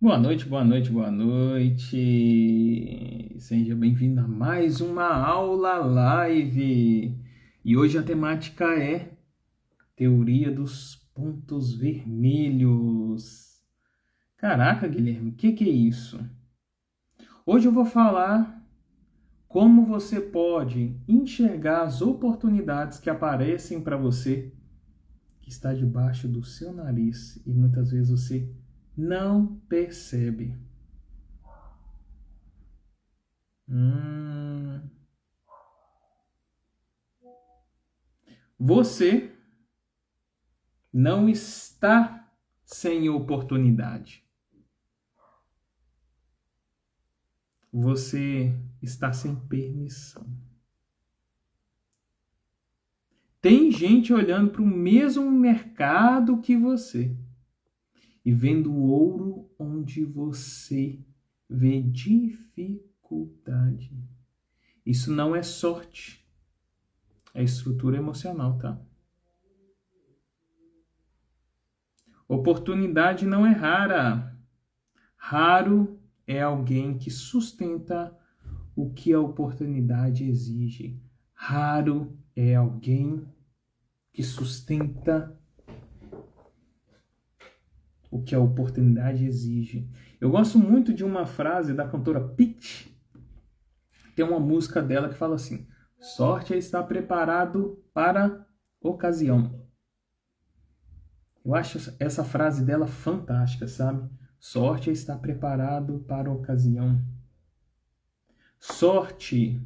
Boa noite, boa noite, boa noite. Seja bem-vindo a mais uma aula live. E hoje a temática é teoria dos pontos vermelhos. Caraca, Guilherme, o que é isso? Hoje eu vou falar como você pode enxergar as oportunidades que aparecem para você que está debaixo do seu nariz e muitas vezes você não percebe. Hum. Você não está sem oportunidade. Você está sem permissão. Tem gente olhando para o mesmo mercado que você e vendo o ouro onde você vê dificuldade. Isso não é sorte, é estrutura emocional, tá? Oportunidade não é rara. Raro é alguém que sustenta o que a oportunidade exige. Raro é alguém que sustenta o que a oportunidade exige. Eu gosto muito de uma frase da cantora Pitty. Tem uma música dela que fala assim: sorte é estar preparado para ocasião. Eu acho essa frase dela fantástica, sabe? Sorte é estar preparado para a ocasião. Sorte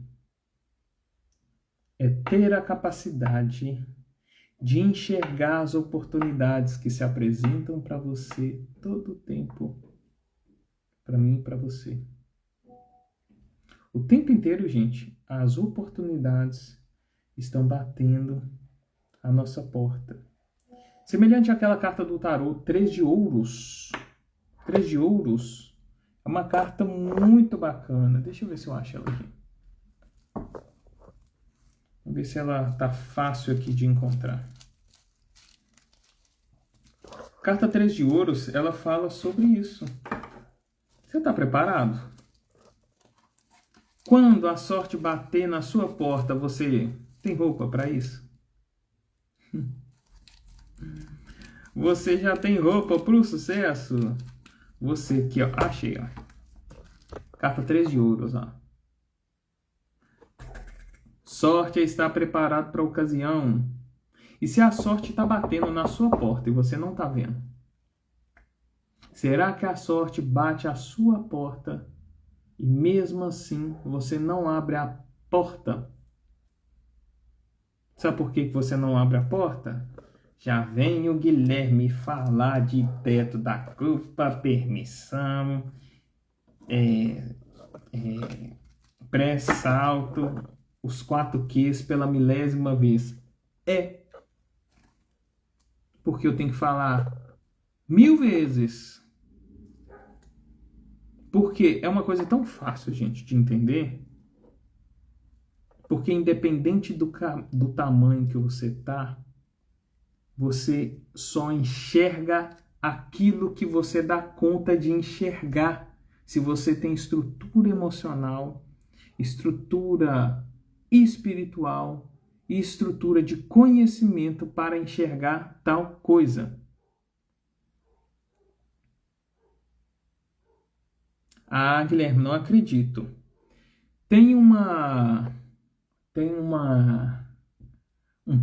é ter a capacidade de enxergar as oportunidades que se apresentam para você todo o tempo, para mim e para você. O tempo inteiro, gente, as oportunidades estão batendo à nossa porta. Semelhante àquela carta do tarô, 3 de ouros. 3 de ouros é uma carta muito bacana. Deixa eu ver se eu acho ela aqui. Vamos ver se ela tá fácil aqui de encontrar. Carta 3 de ouros, ela fala sobre isso. Você está preparado? Quando a sorte bater na sua porta, você tem roupa para isso? Você já tem roupa para o sucesso? Você aqui, ó, achei, ó. Carta 3 de ouros, ó. Sorte é estar preparado para a ocasião. E se a sorte está batendo na sua porta e você não está vendo? Será que a sorte bate à sua porta e mesmo assim você não abre a porta? Sabe por que você não abre a porta? Já vem o Guilherme falar de teto da culpa, permissão, pré-salto, os 4 Qs pela milésima vez. É porque eu tenho que falar 1000 vezes. Porque é uma coisa tão fácil, gente, de entender. Porque independente do tamanho que você tá, você só enxerga aquilo que você dá conta de enxergar. Se você tem estrutura emocional, estrutura espiritual e estrutura de conhecimento para enxergar tal coisa. Ah, Guilherme, não acredito. Tem um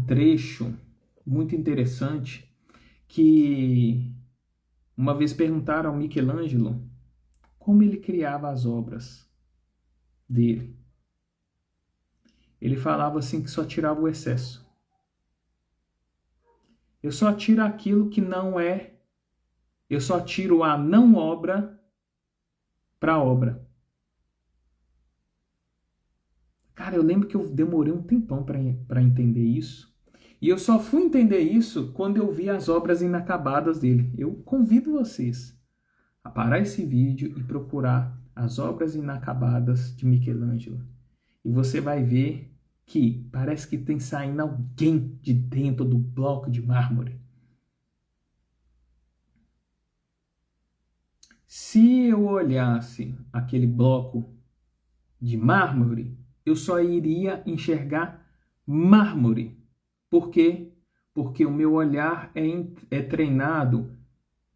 trecho muito interessante que uma vez perguntaram ao Michelangelo como ele criava as obras dele. Ele falava assim que só tirava o excesso. Eu só tiro aquilo que não é, eu só tiro a não obra para a obra. Cara, eu lembro que eu demorei um tempão para entender isso. E eu só fui entender isso quando eu vi as obras inacabadas dele. Eu convido vocês a parar esse vídeo e procurar as obras inacabadas de Michelangelo. E você vai ver que parece que tem saindo alguém de dentro do bloco de mármore. Se eu olhasse aquele bloco de mármore, eu só iria enxergar mármore. Por quê? Porque o meu olhar é treinado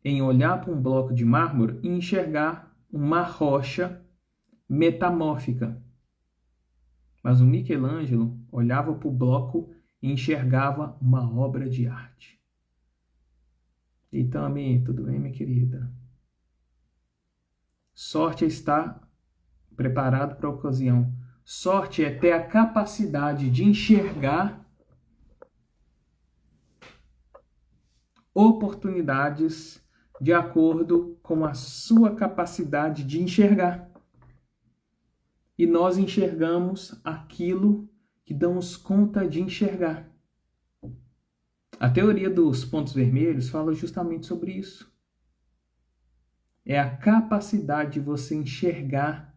em olhar para um bloco de mármore e enxergar uma rocha metamórfica. Mas o Michelangelo olhava para o bloco e enxergava uma obra de arte. Então, Ami, tudo bem, minha querida? Sorte é estar preparado para a ocasião. Sorte é ter a capacidade de enxergar oportunidades de acordo com a sua capacidade de enxergar. E nós enxergamos aquilo que damos conta de enxergar. A teoria dos pontos vermelhos fala justamente sobre isso. É a capacidade de você enxergar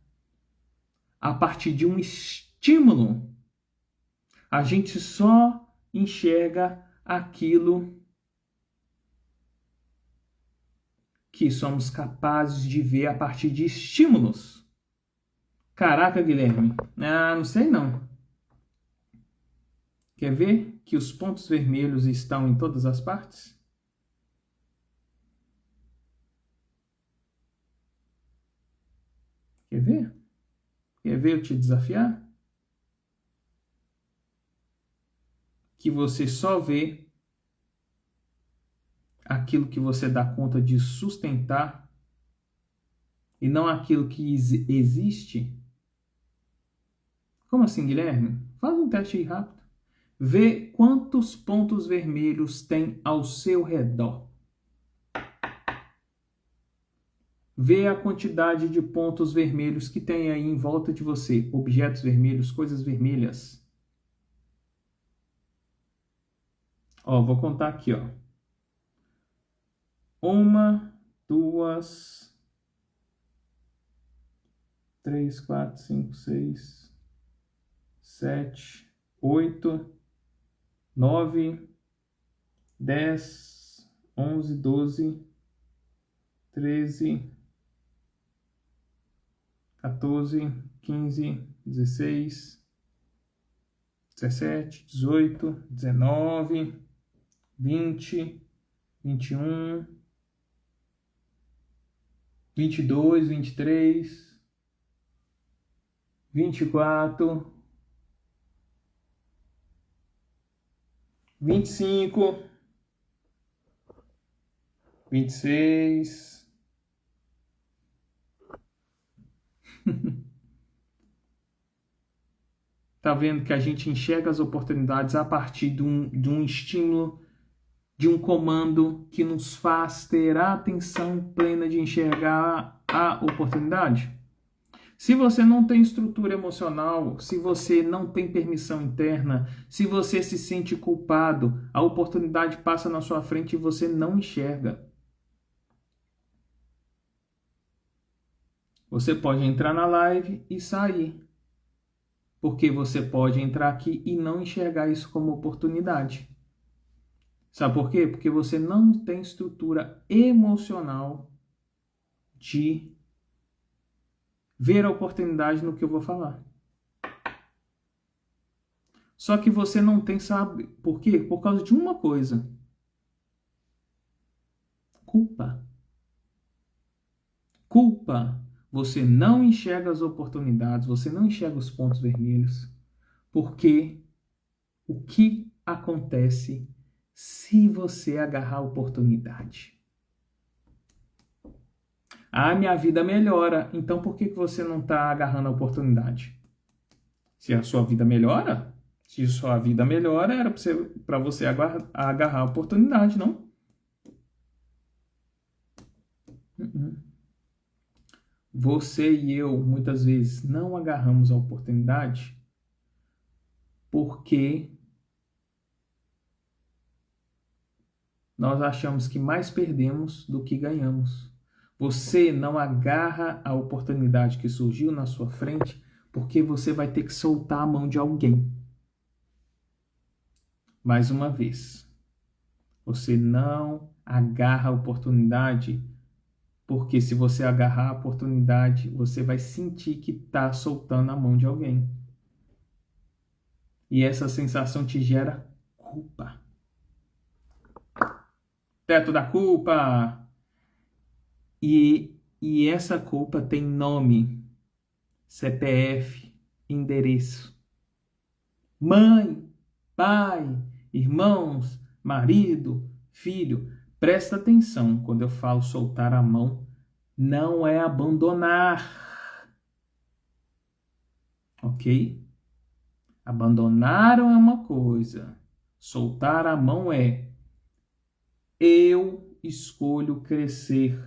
a partir de um estímulo. A gente só enxerga aquilo que somos capazes de ver a partir de estímulos. Caraca, Guilherme. Não sei não. Quer ver que os pontos vermelhos estão em todas as partes? Quer ver? Quer ver eu te desafiar? Que você só vê aquilo que você dá conta de sustentar e não aquilo que existe? Como assim, Guilherme? Faz um teste aí rápido. Vê quantos pontos vermelhos tem ao seu redor. Vê a quantidade de pontos vermelhos que tem aí em volta de você. Objetos vermelhos, coisas vermelhas. Ó, vou contar aqui, ó. 1, 2, 3, 4, 5, 6, 7, 8, 9, 10, 11, 12, 13, 14, 15, 16, 17, 18, 19, 20, 21, 22, 23, 24, 25, 26. Tá vendo que a gente enxerga as oportunidades a partir de um estímulo, de um comando que nos faz ter a atenção plena de enxergar a oportunidade? Se você não tem estrutura emocional, se você não tem permissão interna, se você se sente culpado, a oportunidade passa na sua frente e você não enxerga. Você pode entrar na live e sair. Porque você pode entrar aqui e não enxergar isso como oportunidade. Sabe por quê? Porque você não tem estrutura emocional de ver a oportunidade no que eu vou falar. Só que você não tem, sabe por quê? Por causa de uma coisa. Culpa. Culpa. Você não enxerga as oportunidades, você não enxerga os pontos vermelhos. Porque o que acontece se você agarrar a oportunidade? Ah, minha vida melhora. Então por que você não está agarrando a oportunidade? Se a sua vida melhora, se sua vida melhora, era para você agarrar a oportunidade, não? Você e eu, muitas vezes, não agarramos a oportunidade porque nós achamos que mais perdemos do que ganhamos. Você não agarra a oportunidade que surgiu na sua frente porque você vai ter que soltar a mão de alguém. Mais uma vez, você não agarra a oportunidade Porque se você agarrar a oportunidade, você vai sentir que está soltando a mão de alguém. E essa sensação te gera culpa. Teto da culpa. E essa culpa tem nome, CPF, endereço. Mãe, pai, irmãos, marido, filho. Presta atenção quando eu falo soltar a mão. Não é abandonar. Ok? Abandonar é uma coisa. Soltar a mão é: eu escolho crescer.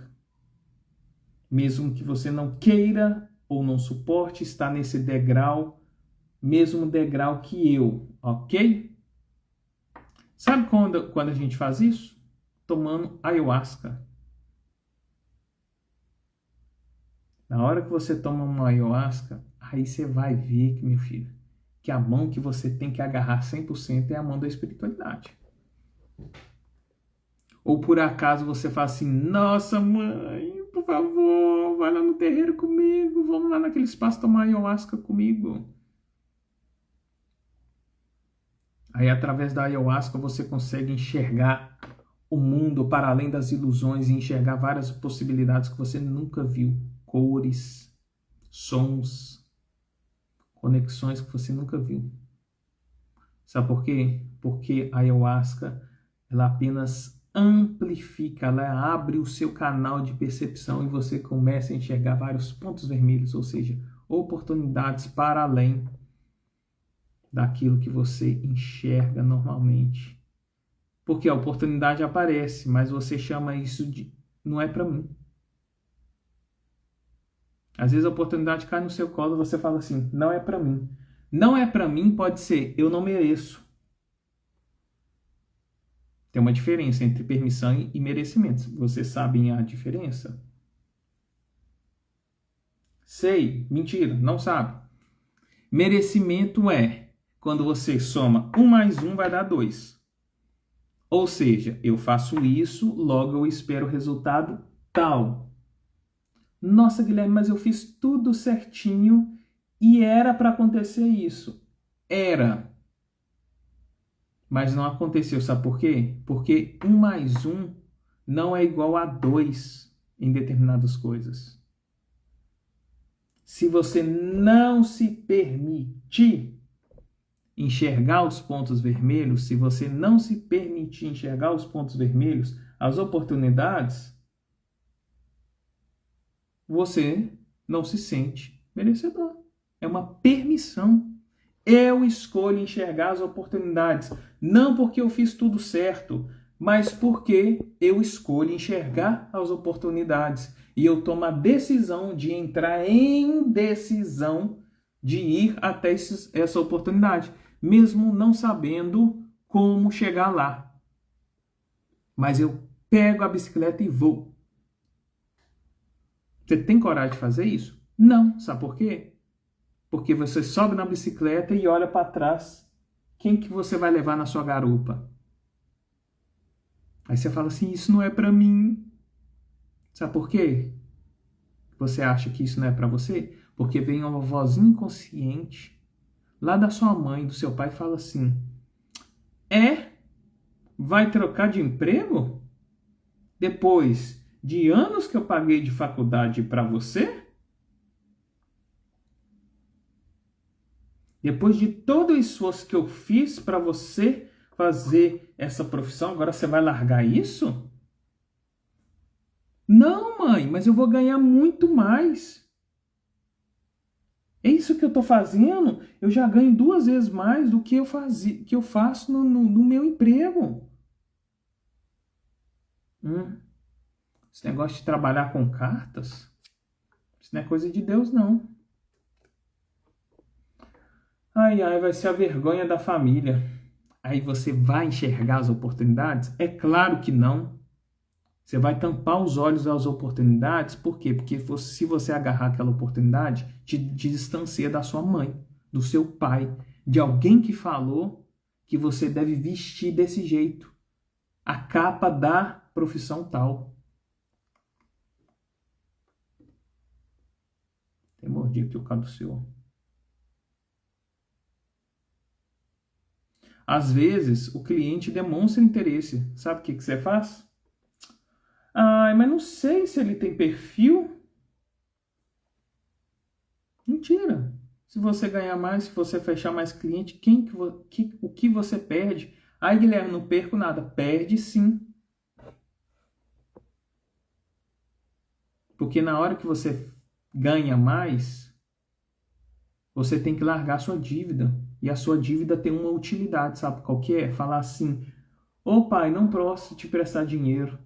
Mesmo que você não queira ou não suporte estar nesse degrau, mesmo degrau que eu, ok? Sabe quando a gente faz isso? Tomando ayahuasca. Na hora que você toma uma ayahuasca, aí você vai ver, meu filho, que a mão que você tem que agarrar 100% é a mão da espiritualidade. Ou por acaso você fala assim: nossa, mãe, por favor, vai lá no terreiro comigo, vamos lá naquele espaço tomar ayahuasca comigo. Aí, através da ayahuasca, você consegue enxergar o mundo para além das ilusões e enxergar várias possibilidades que você nunca viu. Cores, sons, conexões que você nunca viu. Sabe por quê? Porque a ayahuasca, ela apenas amplifica, ela abre o seu canal de percepção e você começa a enxergar vários pontos vermelhos, ou seja, oportunidades para além daquilo que você enxerga normalmente. Porque a oportunidade aparece, mas você chama isso de não é para mim. Às vezes a oportunidade cai no seu colo e você fala assim: não é para mim. Não é para mim pode ser eu não mereço. Tem uma diferença entre permissão e merecimento. Vocês sabem a diferença? Sei, mentira, não sabe. Merecimento é quando você soma 1 mais 1 vai dar 2. Ou seja, eu faço isso, logo eu espero o resultado tal. Nossa, Guilherme, mas eu fiz tudo certinho e era para acontecer isso. Era. Mas não aconteceu, sabe por quê? Porque 1 mais 1 não é igual a 2 em determinadas coisas. Se você não se permitir enxergar os pontos vermelhos, se você não se permitir enxergar os pontos vermelhos, as oportunidades, você não se sente merecedor. É uma permissão. Eu escolho enxergar as oportunidades, não porque eu fiz tudo certo, mas porque eu escolho enxergar as oportunidades. E eu tomo a decisão de entrar em decisão de ir até essa oportunidade, mesmo não sabendo como chegar lá. Mas eu pego a bicicleta e vou. Você tem coragem de fazer isso? Não. Sabe por quê? Porque você sobe na bicicleta e olha para trás. Quem que você vai levar na sua garupa? Aí você fala assim: isso não é para mim. Sabe por quê? Você acha que isso não é para você? Porque vem uma voz inconsciente lá da sua mãe, do seu pai, e fala assim: vai trocar de emprego? Depois de anos que eu paguei de faculdade para você? Depois de todo o esforço que eu fiz para você fazer essa profissão, agora você vai largar isso? Não, mãe, mas eu vou ganhar muito mais. É isso que eu estou fazendo. Eu já ganho 2 vezes mais do que eu faço no meu emprego. Esse negócio de trabalhar com cartas, isso não é coisa de Deus, não. Ai, vai ser a vergonha da família. Aí você vai enxergar as oportunidades? É claro que não. Você vai tampar os olhos às oportunidades. Por quê? Porque se você agarrar aquela oportunidade, te distancia da sua mãe, do seu pai, de alguém que falou que você deve vestir desse jeito. A capa da profissão tal. dia que o caduceu. Às vezes, o cliente demonstra interesse. Sabe o que você faz? Ah, mas não sei se ele tem perfil. Mentira. Se você ganhar mais, se você fechar mais cliente, o que você perde? Ai, Guilherme, não perco nada. Perde sim. Porque na hora que você ganha mais, você tem que largar a sua dívida. E a sua dívida tem uma utilidade, sabe qual que é? Falar assim, ô pai, não posso te prestar dinheiro.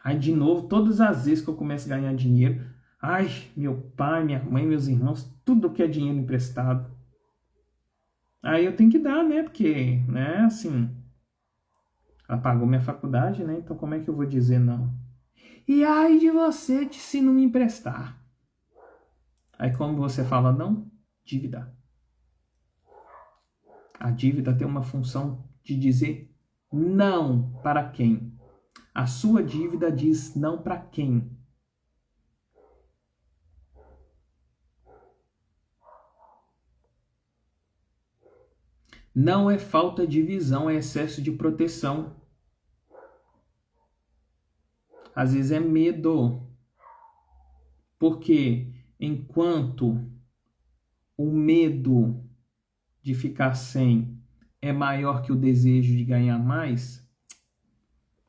Aí de novo, todas as vezes que eu começo a ganhar dinheiro, ai, meu pai, minha mãe, meus irmãos, tudo que é dinheiro emprestado. Aí eu tenho que dar, né? Porque, né, assim, ela pagou minha faculdade, né? Então como é que eu vou dizer não? E ai de você se não me emprestar. Aí como você fala não? Dívida. A dívida tem uma função de dizer não para quem? A sua dívida diz não para quem? Não é falta de visão, é excesso de proteção. Às vezes é medo. Porque enquanto o medo de ficar sem é maior que o desejo de ganhar mais,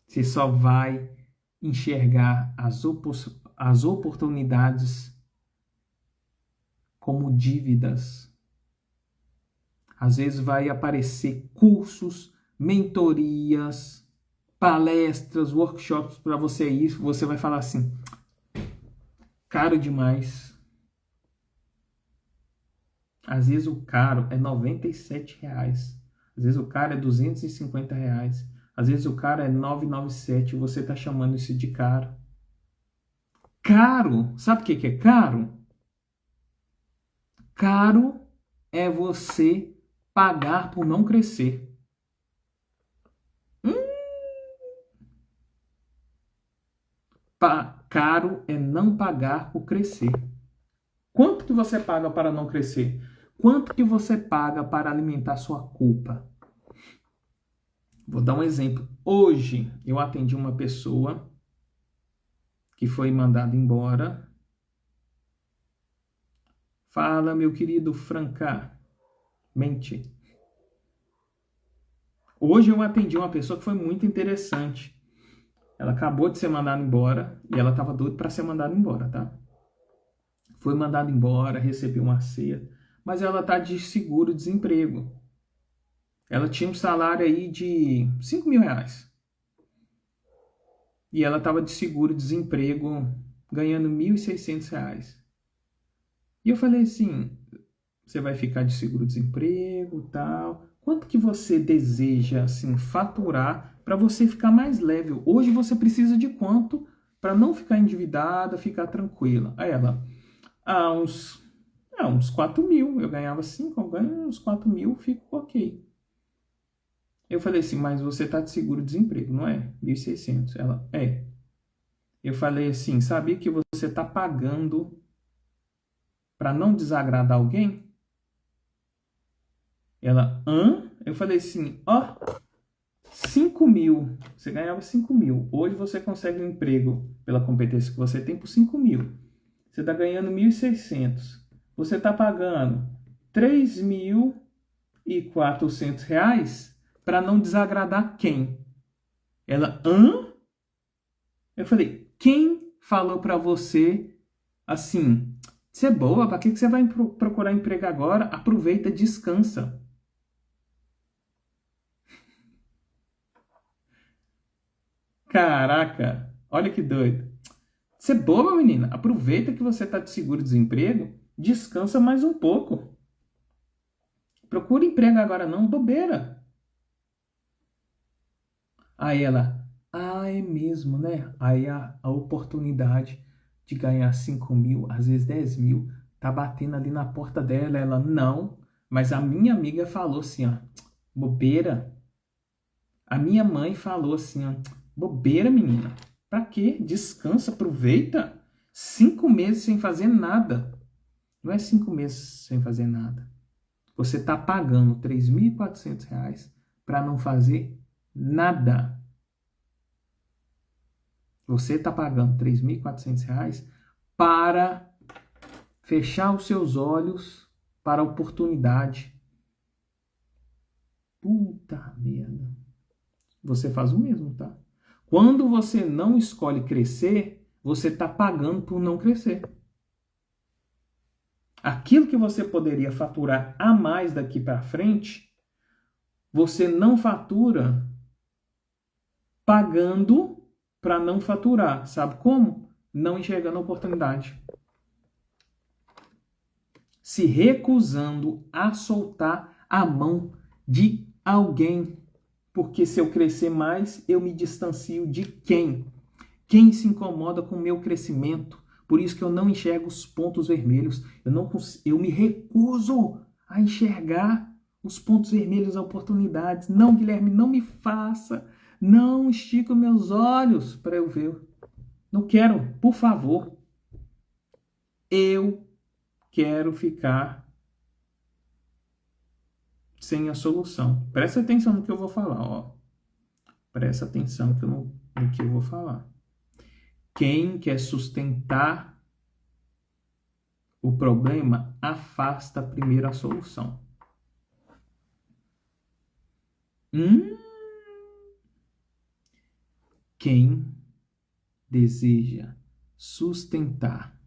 você só vai enxergar as oportunidades como dívidas. Às vezes vai aparecer cursos, mentorias, palestras, workshops para você ir. Você vai falar assim, caro demais. Às vezes o caro é R$ 97. Às vezes o caro é R$ 250. Às vezes o caro é 997 e você está chamando isso de caro. Caro, sabe o que é caro? Caro é você pagar por não crescer. Caro é não pagar por crescer. Quanto que você paga para não crescer? Quanto que você paga para alimentar sua culpa? Vou dar um exemplo. Hoje eu atendi uma pessoa que foi mandada embora. Fala, meu querido Franca. Mente. Hoje eu atendi uma pessoa que foi muito interessante. Ela acabou de ser mandada embora e ela estava doida para ser mandada embora, tá? Foi mandada embora, recebeu uma ceia, mas ela está de seguro-desemprego. Ela tinha um salário aí de R$ 5.000. E ela estava de seguro-desemprego ganhando R$ 1.600. E eu falei assim, você vai ficar de seguro-desemprego, tal. Quanto que você deseja assim faturar para você ficar mais leve? Hoje você precisa de quanto para não ficar endividada, ficar tranquila? Aí ela, uns 4.000. Eu ganhava 5, eu ganho uns 4.000, fico ok. Eu falei assim, mas você tá de seguro-desemprego, não é? 1.600. Ela, é. Eu falei assim, sabia que você tá pagando para não desagradar alguém? Ela, hã? Eu falei assim, 5.000. Você ganhava 5.000. Hoje você consegue um emprego pela competência que você tem por 5.000. Você está ganhando 1.600. Você está pagando R$ 3.400 para não desagradar quem? Ela, hã? Eu falei, quem falou para você assim, você é boa, para que você vai procurar emprego agora? Aproveita, descansa. Caraca, olha que doido. Você é boa, menina. Aproveita que você está de seguro-desemprego, descansa mais um pouco. Procura emprego agora não, bobeira. Aí ela, é mesmo, né? Aí a oportunidade de ganhar 5.000, às vezes 10.000, tá batendo ali na porta dela. Ela, não, mas a minha amiga falou assim, bobeira. A minha mãe falou assim, bobeira, menina. Pra quê? Descansa, aproveita. 5 meses sem fazer nada. Não é 5 meses sem fazer nada. Você está pagando R$ 3.400 para não fazer nada. Você está pagando R$ 3.400 para fechar os seus olhos para a oportunidade. Puta merda. Você faz o mesmo, tá? Quando você não escolhe crescer, você está pagando por não crescer. Aquilo que você poderia faturar a mais daqui para frente, você não fatura pagando para não faturar. Sabe como? Não enxergando a oportunidade. Se recusando a soltar a mão de alguém. Porque se eu crescer mais, eu me distancio de quem? Quem se incomoda com o meu crescimento? Por isso que eu não enxergo os pontos vermelhos. Eu me recuso a enxergar os pontos vermelhos, as oportunidades. Não, Guilherme, não me faça. Não estica meus olhos para eu ver. Não quero, por favor. Eu quero ficar sem a solução. Presta atenção no que eu vou falar, ó. Presta atenção no que eu vou falar. Quem quer sustentar o problema, afasta primeiro a solução. Quem deseja sustentar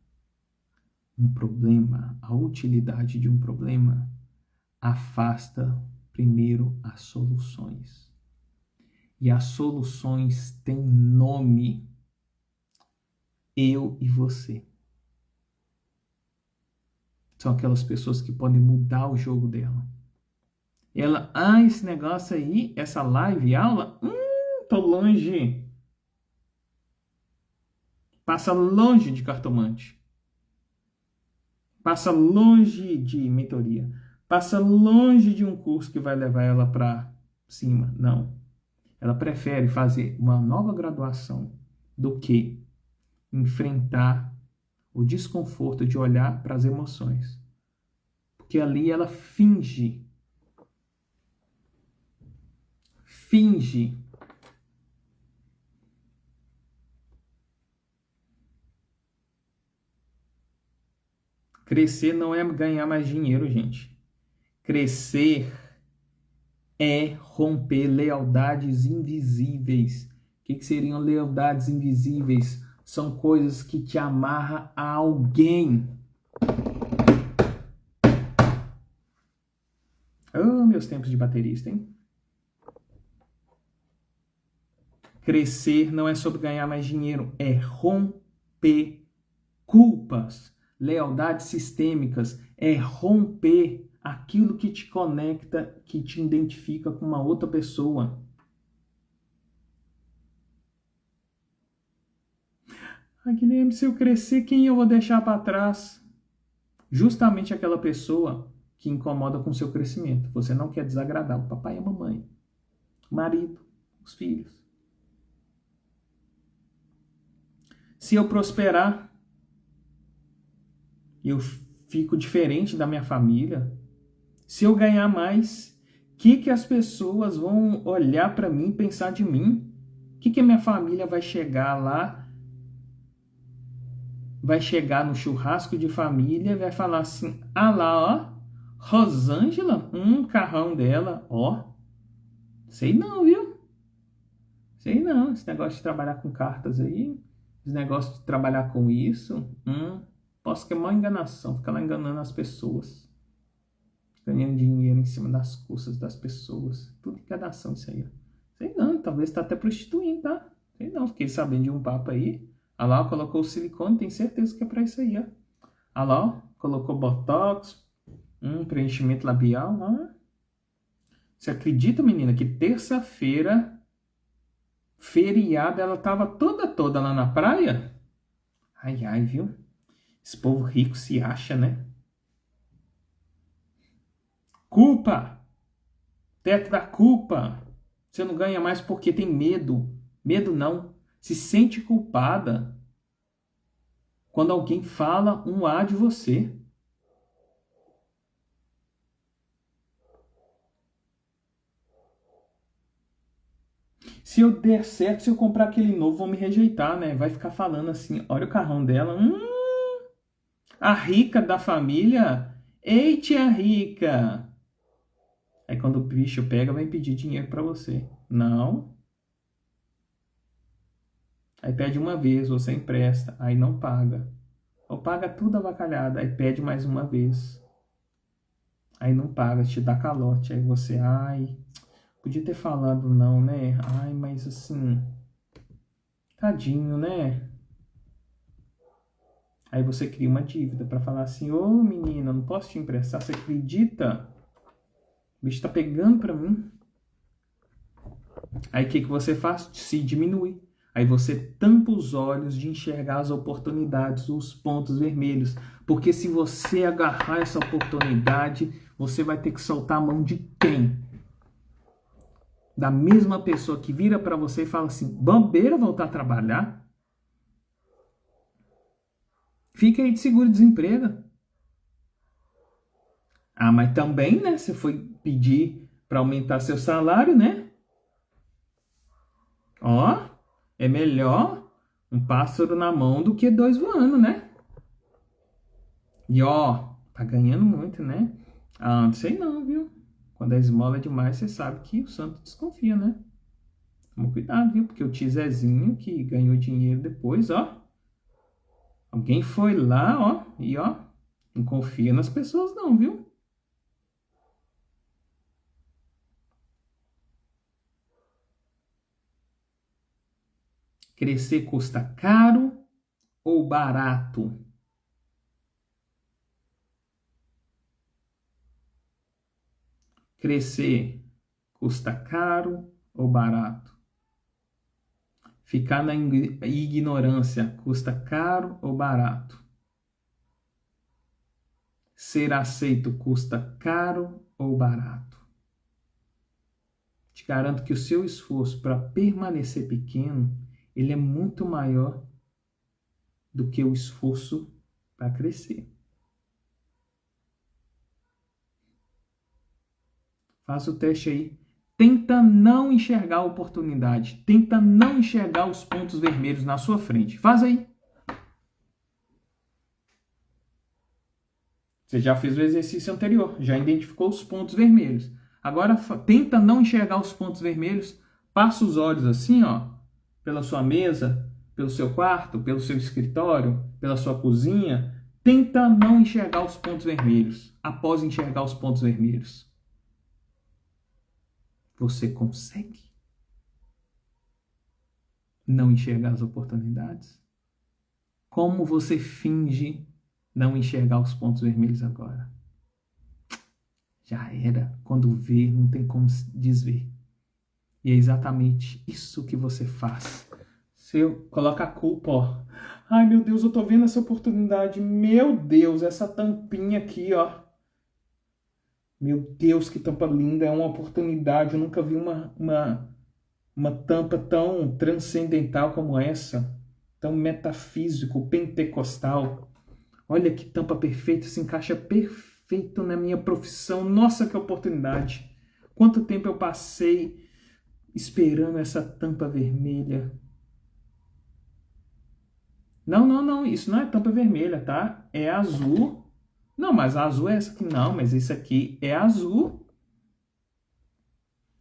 um problema, a utilidade de um problema, afasta primeiro as soluções. E as soluções têm nome. Eu e você. São aquelas pessoas que podem mudar o jogo dela. Ela, esse negócio aí, essa live, aula, tô longe. Passa longe de cartomante. Passa longe de mentoria. Passa longe de um curso que vai levar ela para cima. Não. Ela prefere fazer uma nova graduação do que enfrentar o desconforto de olhar para as emoções. Porque ali ela finge. Crescer não é ganhar mais dinheiro, gente. Crescer é romper lealdades invisíveis. O que seriam lealdades invisíveis? São coisas que te amarram a alguém. Oh, meus tempos de baterista, hein? Crescer não é sobre ganhar mais dinheiro, é romper culpas, lealdades sistêmicas, é romper aquilo que te conecta, que te identifica com uma outra pessoa. Guilherme, se eu crescer, quem eu vou deixar para trás? Justamente aquela pessoa que incomoda com o seu crescimento. Você não quer desagradar o papai e a mamãe, o marido, os filhos. Se eu prosperar, eu fico diferente da minha família. Se eu ganhar mais, o que as pessoas vão olhar para mim e pensar de mim? O que a minha família vai chegar lá? Vai chegar no churrasco de família e vai falar assim, lá, ó, Rosângela, carrão dela, ó. Sei não, viu? Sei não, esse negócio de trabalhar com cartas aí, esse negócio de trabalhar com isso, posso que é uma enganação, ficar lá enganando as pessoas. Ganhando dinheiro em cima das custas das pessoas. Tudo enganação isso aí, ó. Sei não, talvez tá até prostituindo, tá? Sei não, fiquei sabendo de um papo aí. Olha lá, colocou silicone, tem certeza que é pra isso aí, ó. Olha lá, ó, colocou botox, preenchimento labial, ó. Você acredita, menina, que terça-feira, feriado, ela tava toda lá na praia? Ai, viu? Esse povo rico se acha, né? Culpa! Teto da culpa! Você não ganha mais porque tem medo. Medo não. Se sente culpada quando alguém fala um A de você. Se eu der certo, se eu comprar aquele novo, vão me rejeitar, né? Vai ficar falando assim, olha o carrão dela. A rica da família. Ei, tia rica. Aí quando o bicho pega, vai pedir dinheiro pra você. Não. Aí pede uma vez, você empresta. Aí não paga. Ou paga tudo avacalhado. Aí pede mais uma vez. Aí não paga, te dá calote. Aí você, ai, podia ter falado não, né? Ai, mas assim, tadinho, né? Aí você cria uma dívida para falar assim, ô menina, não posso te emprestar, você acredita? O bicho tá pegando para mim. Aí o que você faz? Se diminui. Aí você tampa os olhos de enxergar as oportunidades, os pontos vermelhos. Porque se você agarrar essa oportunidade, você vai ter que soltar a mão de quem? Da mesma pessoa que vira para você e fala assim, bambeira voltar a trabalhar? Fica aí de seguro-desemprego. Ah, mas também, né? Você foi pedir para aumentar seu salário, né? Ó, é melhor um pássaro na mão do que dois voando, né? E ó, tá ganhando muito, né? Ah, não sei não, viu? Quando a esmola é demais, você sabe que o santo desconfia, né? Toma cuidado, viu? Porque o tio Zezinho, que ganhou dinheiro depois, ó. Alguém foi lá, ó, e ó, não confia nas pessoas não, viu? Crescer custa caro ou barato? Crescer custa caro ou barato? Ficar na ignorância custa caro ou barato? Ser aceito custa caro ou barato? Te garanto que o seu esforço para permanecer pequeno, ele é muito maior do que o esforço para crescer. Faça o teste aí. Tenta não enxergar a oportunidade. Tenta não enxergar os pontos vermelhos na sua frente. Faz aí. Você já fez o exercício anterior. Já identificou os pontos vermelhos. Agora tenta não enxergar os pontos vermelhos. Passa os olhos assim, ó, pela sua mesa, pelo seu quarto, pelo seu escritório, pela sua cozinha. Tenta não enxergar os pontos vermelhos. Após enxergar os pontos vermelhos, você consegue não enxergar as oportunidades? Como você finge não enxergar os pontos vermelhos agora? Já era. Quando vê, não tem como desver. E é exatamente isso que você faz. Você coloca a culpa, ó. Ai, meu Deus, eu tô vendo essa oportunidade. Meu Deus, essa tampinha aqui, ó. Meu Deus, que tampa linda. É uma oportunidade. Eu nunca vi uma tampa tão transcendental como essa. Tão metafísico, pentecostal. Olha que tampa perfeita. Se encaixa perfeito na minha profissão. Nossa, que oportunidade. Quanto tempo eu passei esperando essa tampa vermelha. Não, isso não é tampa vermelha, tá? É azul. Não, mas a azul é essa aqui. Não, mas isso aqui é azul.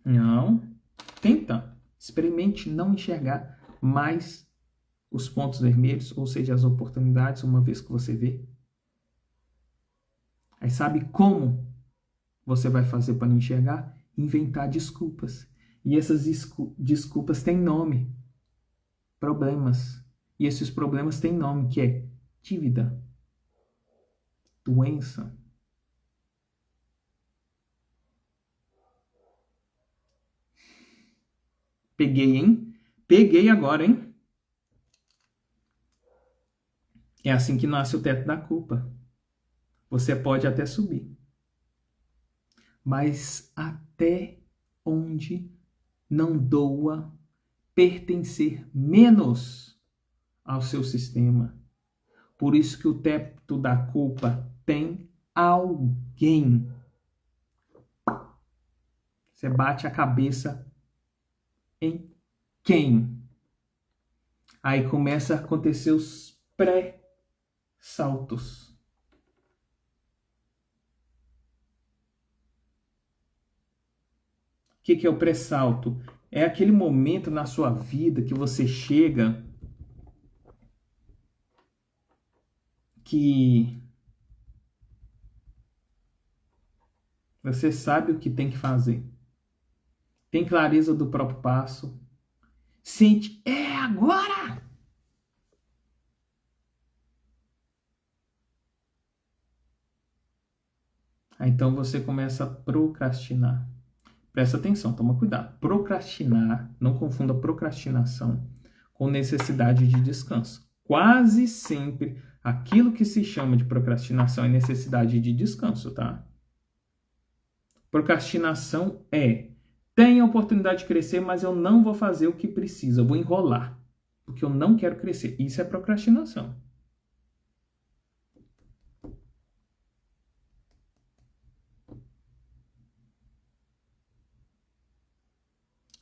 Não. Tenta. Experimente não enxergar mais os pontos vermelhos, ou seja, as oportunidades, uma vez que você vê. Aí sabe como você vai fazer para não enxergar? Inventar desculpas. E essas desculpas têm nome. Problemas. E esses problemas têm nome, que é dívida, doença. Peguei, hein? Peguei agora, hein? É assim que nasce o teto da culpa. Você pode até subir. Mas até onde não doa pertencer menos ao seu sistema. Por isso que o teto da culpa tem alguém. Você bate a cabeça em quem? Aí começa a acontecer os pré-saltos. O que é o pré-salto? É aquele momento na sua vida que você chega que você sabe o que tem que fazer. Tem clareza do próprio passo. Sente, é agora! Aí então você começa a procrastinar. Presta atenção, toma cuidado. Procrastinar, não confunda procrastinação com necessidade de descanso. Quase sempre, aquilo que se chama de procrastinação é necessidade de descanso, tá? Procrastinação tenho a oportunidade de crescer, mas eu não vou fazer o que precisa, eu vou enrolar, porque eu não quero crescer. Isso é procrastinação.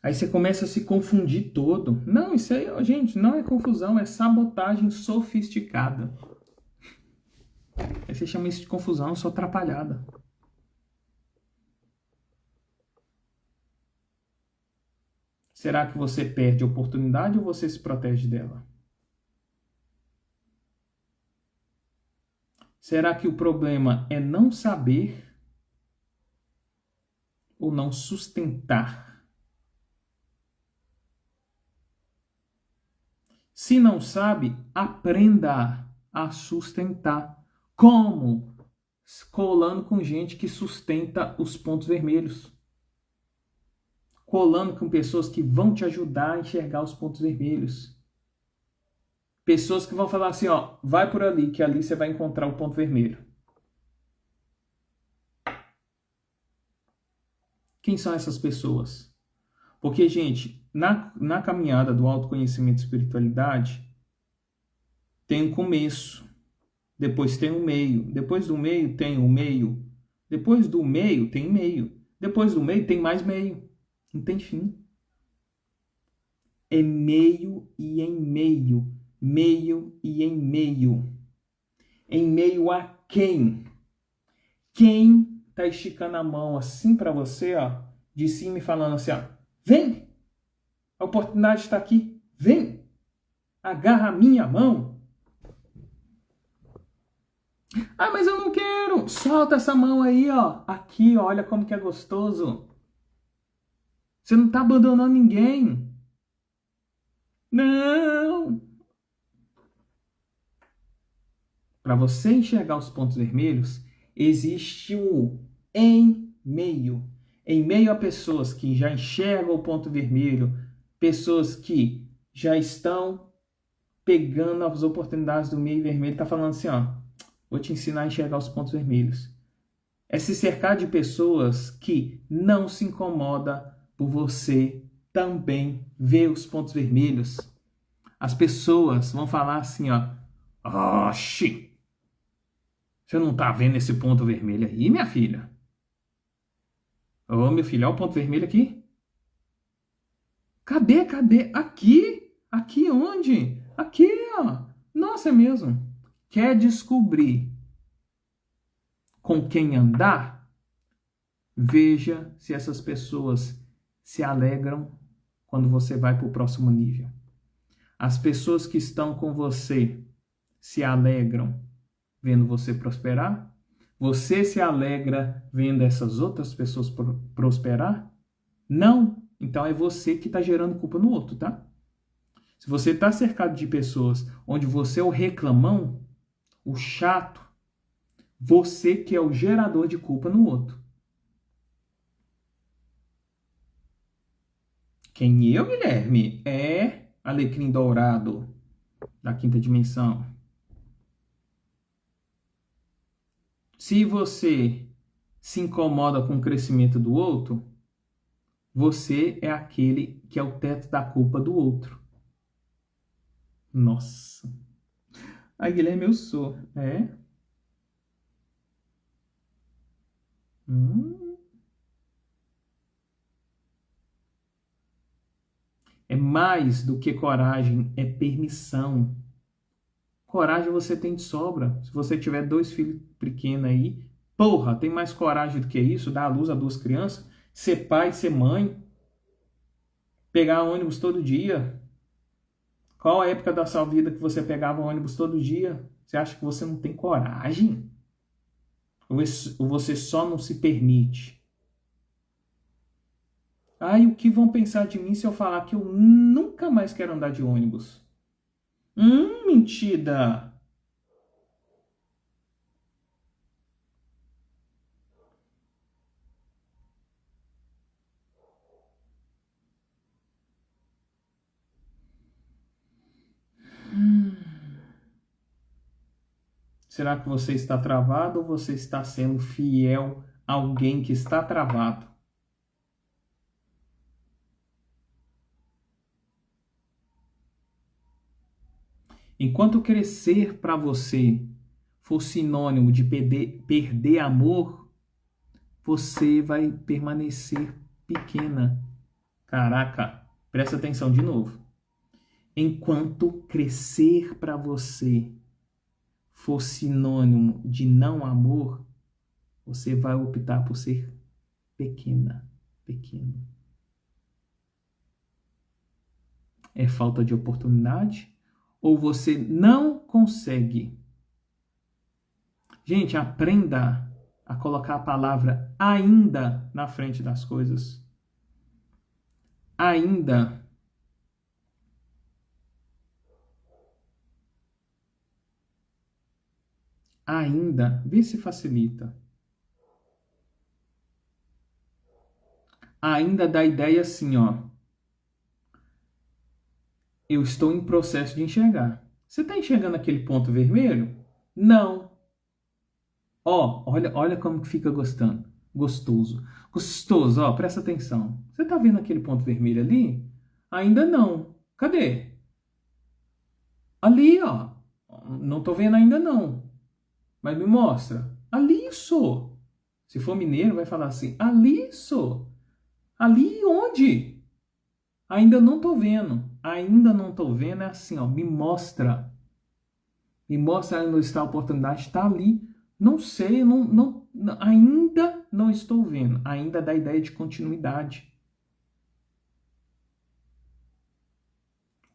Aí você começa a se confundir todo. Não, isso aí, gente, não é confusão, é sabotagem sofisticada. Aí você chama isso de confusão, eu sou atrapalhada. Será que você perde a oportunidade ou você se protege dela? Será que o problema é não saber ou não sustentar? Se não sabe, aprenda a sustentar. Como? Colando com gente que sustenta os pontos vermelhos. Colando com pessoas que vão te ajudar a enxergar os pontos vermelhos. Pessoas que vão falar assim, ó, vai por ali, que ali você vai encontrar o ponto vermelho. Quem são essas pessoas? Porque, gente, na caminhada do autoconhecimento e espiritualidade, tem um começo, depois tem um meio, depois do meio tem o meio, depois do meio tem meio, depois do meio tem mais meio. Não tem fim. É meio e em meio. Meio e em meio. Em meio a quem? Quem tá esticando a mão assim para você, ó, de cima e falando assim, ó, vem! A oportunidade está aqui. Vem! Agarra a minha mão. Ah, mas eu não quero. Solta essa mão aí, ó. Aqui, ó, olha como que é gostoso. Você não tá abandonando ninguém. Não! Para você enxergar os pontos vermelhos, existe o em meio. Em meio a pessoas que já enxergam o ponto vermelho, pessoas que já estão pegando as oportunidades do meio vermelho, tá falando assim, ó, vou te ensinar a enxergar os pontos vermelhos. É se cercar de pessoas que não se incomoda por você também ver os pontos vermelhos. As pessoas vão falar assim, ó, oxi, você não tá vendo esse ponto vermelho aí, minha filha? Ô, meu filho, olha o ponto vermelho aqui. Cadê? Aqui? Aqui onde? Aqui, ó. Nossa, é mesmo. Quer descobrir com quem andar? Veja se essas pessoas se alegram quando você vai para o próximo nível. As pessoas que estão com você se alegram vendo você prosperar? Você se alegra vendo essas outras pessoas prosperar? Não. Então é você que está gerando culpa no outro, tá? Se você está cercado de pessoas onde você é o reclamão, o chato, você que é o gerador de culpa no outro. Quem eu, Guilherme, é alecrim dourado da quinta dimensão. Se você se incomoda com o crescimento do outro, você é aquele que é o teto da culpa do outro. Nossa. Ai, Guilherme, eu sou. É? Hum. É mais do que coragem, é permissão. Coragem você tem de sobra. Se você tiver 2 filhos pequenos aí, porra, tem mais coragem do que isso? Dar à luz a 2 crianças? Ser pai, ser mãe? Pegar ônibus todo dia? Qual a época da sua vida que você pegava ônibus todo dia? Você acha que você não tem coragem? Ou você só não se permite? Ai, o que vão pensar de mim se eu falar que eu nunca mais quero andar de ônibus? Mentira! Será que você está travado ou você está sendo fiel a alguém que está travado? Enquanto crescer para você for sinônimo de perder amor, você vai permanecer pequena. Caraca, presta atenção de novo. Enquanto crescer para você for sinônimo de não amor, você vai optar por ser pequena, pequeno. É falta de oportunidade? Ou você não consegue? Gente, aprenda a colocar a palavra ainda na frente das coisas. Ainda. Ainda. Vê se facilita. Ainda dá ideia assim, ó. Eu estou em processo de enxergar. Você está enxergando aquele ponto vermelho? Não. Ó, olha como que fica gostoso. Gostoso, ó, presta atenção. Você tá vendo aquele ponto vermelho ali? Ainda não. Cadê? Ali, ó. Não tô vendo ainda não. Mas me mostra. Ali, sou. Se for mineiro, vai falar assim, ali, sou. Ali onde? Ainda não tô vendo. Ainda não tô vendo é assim, ó. Me mostra. Me mostra onde está a oportunidade. Está ali. Não sei, ainda não estou vendo. Ainda dá ideia de continuidade.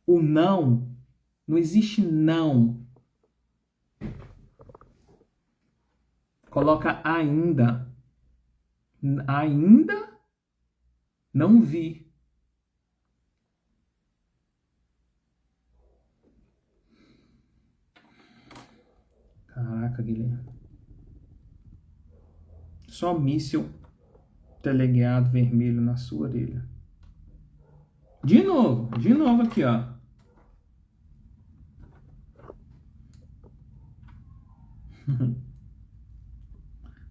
O não existe não. Coloca ainda. Ainda não vi. Caraca, Guilherme. Só míssil teleguiado vermelho na sua orelha. De novo aqui, ó.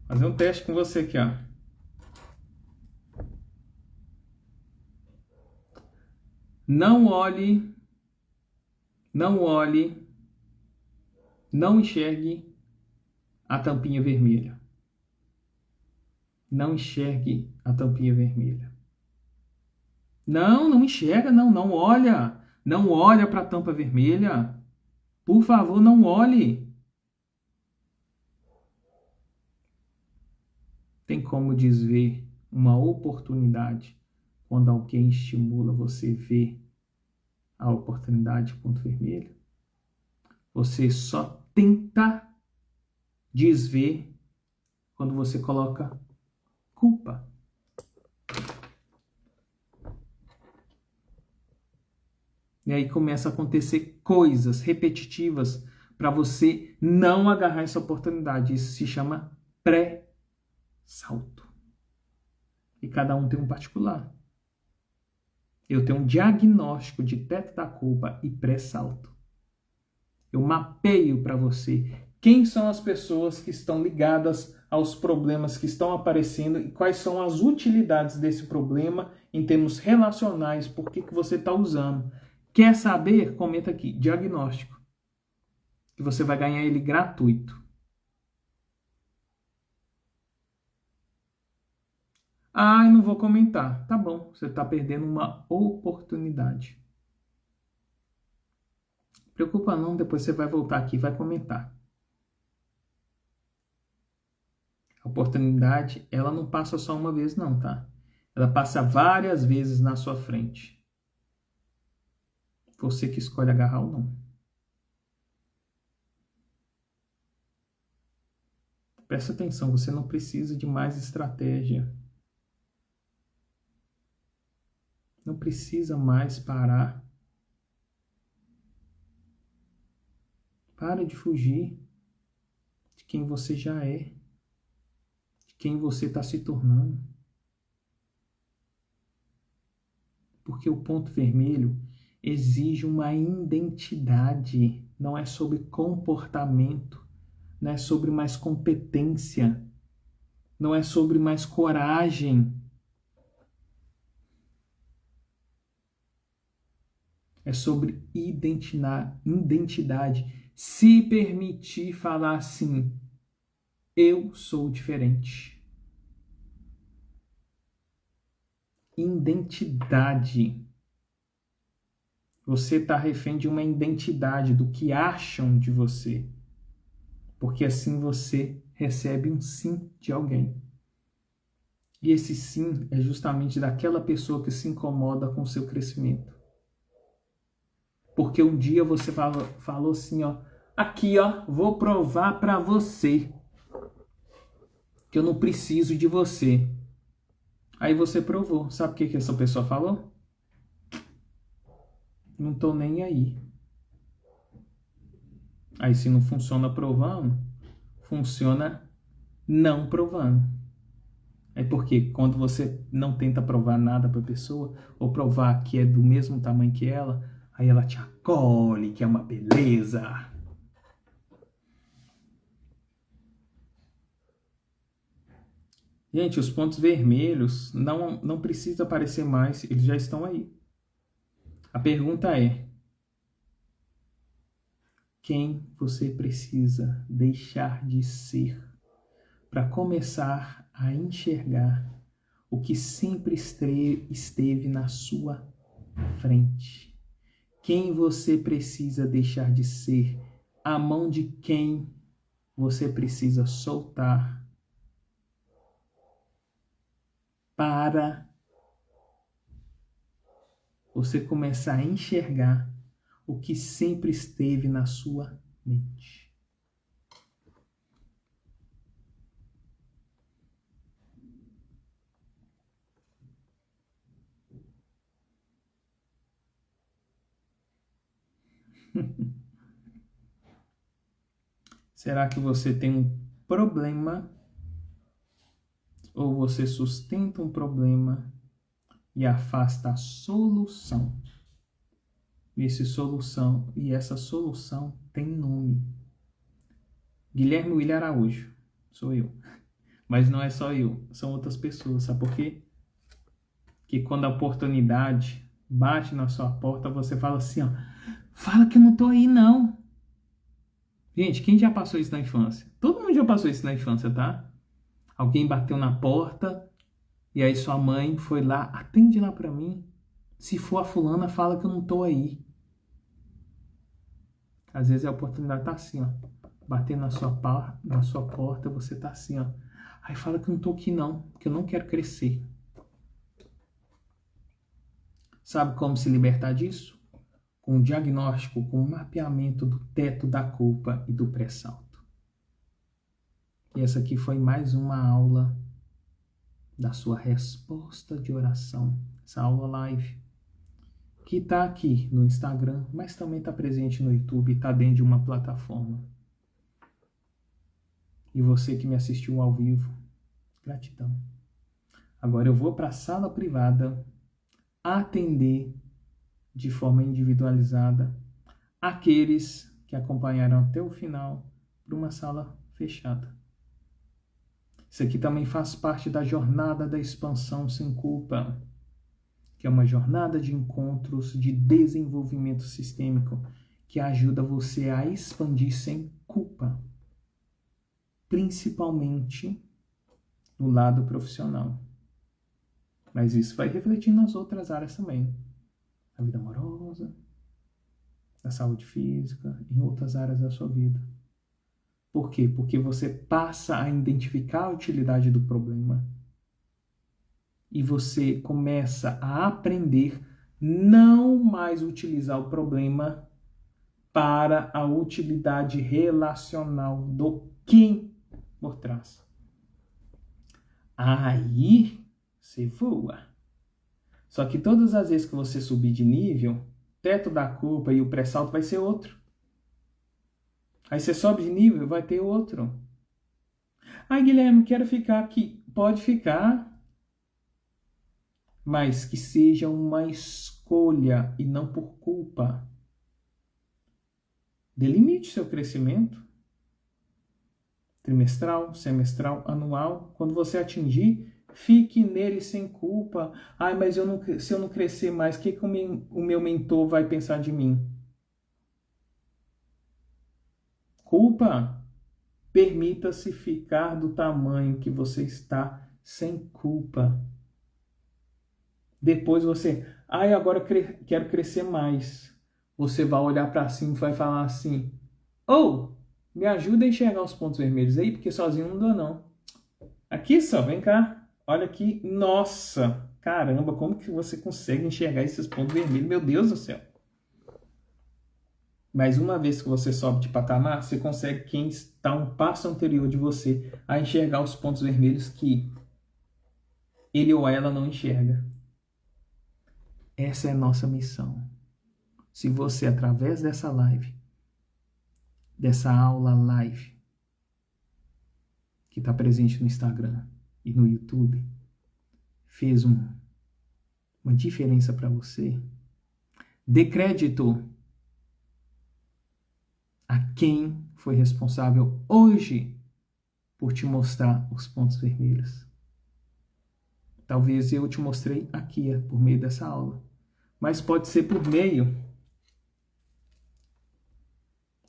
Fazer um teste com você aqui, ó. Não olhe, não enxergue a tampinha vermelha. Não enxergue a tampinha vermelha. Não enxerga, não olha. Não olha para a tampa vermelha. Por favor, não olhe. Tem como desver uma oportunidade quando alguém estimula você ver a oportunidade ponto vermelho? Você só tenta desver quando você coloca culpa. E aí começa a acontecer coisas repetitivas para você não agarrar essa oportunidade. Isso se chama pré-salto. E cada um tem um particular. Eu tenho um diagnóstico de teto da culpa e pré-salto. Eu mapeio para você quem são as pessoas que estão ligadas aos problemas que estão aparecendo e quais são as utilidades desse problema em termos relacionais, por que você está usando. Quer saber? Comenta aqui, diagnóstico. que você vai ganhar ele gratuito. Ah, eu não vou comentar. Tá bom, você está perdendo uma oportunidade. Preocupa não, depois você vai voltar aqui e vai comentar. A oportunidade, ela não passa só uma vez não, tá? Ela passa várias vezes na sua frente. Você que escolhe agarrar ou não. Presta atenção, você não precisa de mais estratégia. Não precisa mais parar. Para de fugir de quem você já é, de quem você está se tornando. Porque o ponto vermelho exige uma identidade, não é sobre comportamento, não é sobre mais competência, não é sobre mais coragem. É sobre identidade. Se permitir falar assim, eu sou diferente. Identidade. Você está refém de uma identidade, do que acham de você. Porque assim você recebe um sim de alguém. E esse sim é justamente daquela pessoa que se incomoda com o seu crescimento. Porque um dia você falou assim, ó, aqui, ó, vou provar para você que eu não preciso de você. Aí você provou. Sabe o que essa pessoa falou? Não tô nem aí. Aí se não funciona provando, funciona não provando. É porque quando você não tenta provar nada para a pessoa, ou provar que é do mesmo tamanho que ela, aí ela te acolhe, que é uma beleza. Gente, os pontos vermelhos não precisa aparecer mais, eles já estão aí. A pergunta é: quem você precisa deixar de ser para começar a enxergar o que sempre esteve na sua frente? Quem você precisa deixar de ser? A mão de quem você precisa soltar para você começar a enxergar o que sempre esteve na sua mente? Será que você tem um problema ou você sustenta um problema e afasta a solução? E essa solução tem nome. Guilherme William Araújo, sou eu. Mas não é só eu, são outras pessoas, sabe por quê? Que quando a oportunidade bate na sua porta, você fala assim, ó, fala que eu não tô aí não. Gente, quem já passou isso na infância? Todo mundo já passou isso na infância, tá? Alguém bateu na porta e aí sua mãe foi lá, atende lá pra mim. Se for a fulana, fala que eu não tô aí. Às vezes a oportunidade tá assim, ó, batendo na sua porta, você tá assim, ó. Aí fala que eu não tô aqui não, que eu não quero crescer. Sabe como se libertar disso? Com um diagnóstico, com um mapeamento do teto da culpa e do pré-salto. E essa aqui foi mais uma aula da sua resposta de oração, essa aula live, que está aqui no Instagram, mas também está presente no YouTube, está dentro de uma plataforma. E você que me assistiu ao vivo, gratidão. Agora eu vou para a sala privada atender de forma individualizada aqueles que acompanharam até o final para uma sala fechada. Isso aqui também faz parte da jornada da expansão sem culpa, que é uma jornada de encontros de desenvolvimento sistêmico que ajuda você a expandir sem culpa, principalmente no lado profissional. Mas isso vai refletir nas outras áreas também. Na vida amorosa, na saúde física, em outras áreas da sua vida. Por quê? Porque você passa a identificar a utilidade do problema e você começa a aprender não mais utilizar o problema para a utilidade relacional do quem por trás. Aí você voa. Só que todas as vezes que você subir de nível, teto da culpa e o pré-salto vai ser outro. Aí você sobe de nível, vai ter outro. Ai, Guilherme, quero ficar aqui. Pode ficar. Mas que seja uma escolha e não por culpa. Delimite seu crescimento. Trimestral, semestral, anual. Quando você atingir, fique nele sem culpa. Ai, mas se eu não crescer mais, o que o meu mentor vai pensar de mim? Culpa? Permita-se ficar do tamanho que você está sem culpa. Depois você, agora quero crescer mais. Você vai olhar para cima e vai falar assim, me ajuda a enxergar os pontos vermelhos aí, porque sozinho não dá não. Aqui só, vem cá. Olha aqui. Nossa, caramba, como que você consegue enxergar esses pontos vermelhos? Meu Deus do céu. Mas uma vez que você sobe de patamar, você consegue quem está um passo anterior de você a enxergar os pontos vermelhos que ele ou ela não enxerga. Essa é a nossa missão. Se você, através dessa live, dessa aula live, que está presente no Instagram e no YouTube, fez uma diferença para você, dê crédito a quem foi responsável hoje por te mostrar os pontos vermelhos. Talvez eu te mostrei aqui, por meio dessa aula. Mas pode ser por meio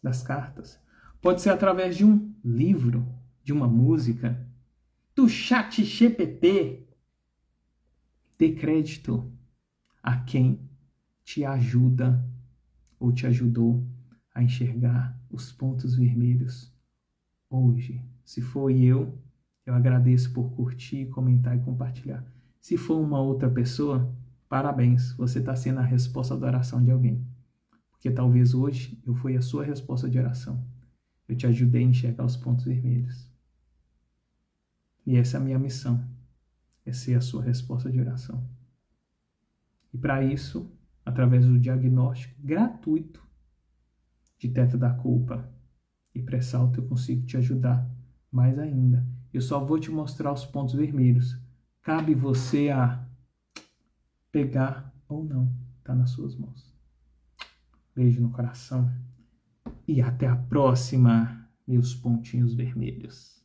das cartas. Pode ser através de um livro, de uma música, do chat GPT. Dê crédito a quem te ajuda ou te ajudou a enxergar os pontos vermelhos hoje. Se foi eu agradeço por curtir, comentar e compartilhar. Se for uma outra pessoa, parabéns, você está sendo a resposta da oração de alguém. Porque talvez hoje eu fui a sua resposta de oração. Eu te ajudei a enxergar os pontos vermelhos. E essa é a minha missão, é ser a sua resposta de oração. E para isso, através do diagnóstico gratuito de teto da culpa e pré-salto, eu consigo te ajudar mais ainda. Eu só vou te mostrar os pontos vermelhos. Cabe você a pegar ou não. Está nas suas mãos. Beijo no coração. E até a próxima, meus pontinhos vermelhos.